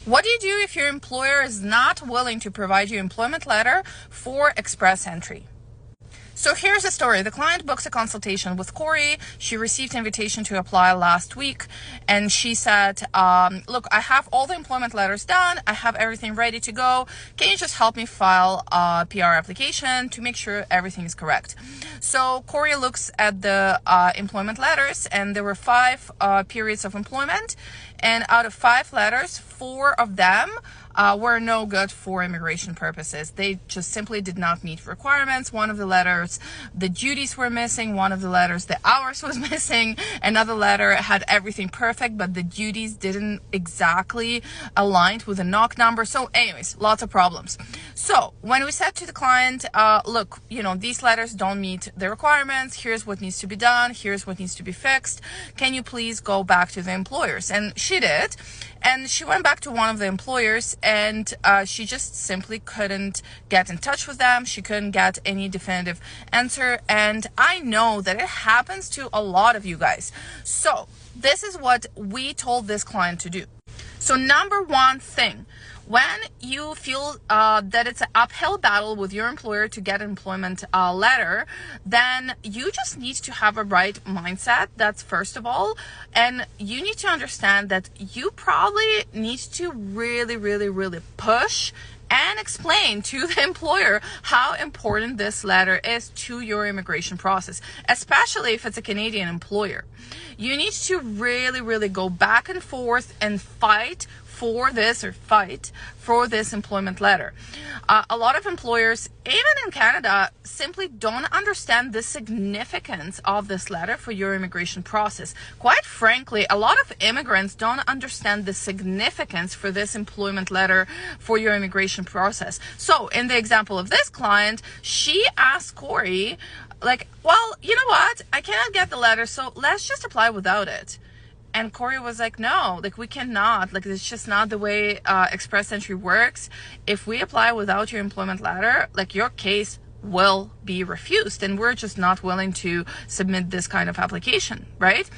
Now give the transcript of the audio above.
What do you do if your employer is not willing to provide you employment letter for express entry? So here's the story. The client books a consultation with Corey. She received an invitation to apply last week, and she said, look, I have all the employment letters done. I have everything ready to go. Can you just help me file a PR application to make sure everything is correct? So Corey looks at the employment letters, and there were 5 periods of employment, and out of 5 letters, 4 of them were no good for immigration purposes. They just simply did not meet requirements. One of the letters, the duties were missing. One of the letters, the hours was missing. Another letter had everything perfect, but the duties didn't exactly align with the knock number. So anyways, lots of problems. So when we said to the client, look, these letters don't meet the requirements. Here's what needs to be done. Here's what needs to be fixed. Can you please go back to the employers? And she did. And she went back to one of the employers, and she just simply couldn't get in touch with them. She couldn't get any definitive answer. And I know that it happens to a lot of you guys. So this is what we told this client to do. So number one thing, when you feel that it's an uphill battle with your employer to get an employment letter, then you just need to have a right mindset. That's first of all. And you need to understand that you probably need to really push and explain to the employer how important this letter is to your immigration process, especially if it's a Canadian employer. You need to really go back and forth and fight for this employment letter. A lot of employers, even in Canada, simply don't understand the significance of this letter for your immigration process. Quite frankly, a lot of immigrants don't understand the significance for this employment letter for your immigration process. So in the example of this client, she asked Corey, well, you know what? I cannot get the letter, so let's just apply without it. And Corey was like, no, we cannot. It's just not the way express entry works. If we apply without your employment letter, your case will be refused, and we're just not willing to submit this kind of application, right?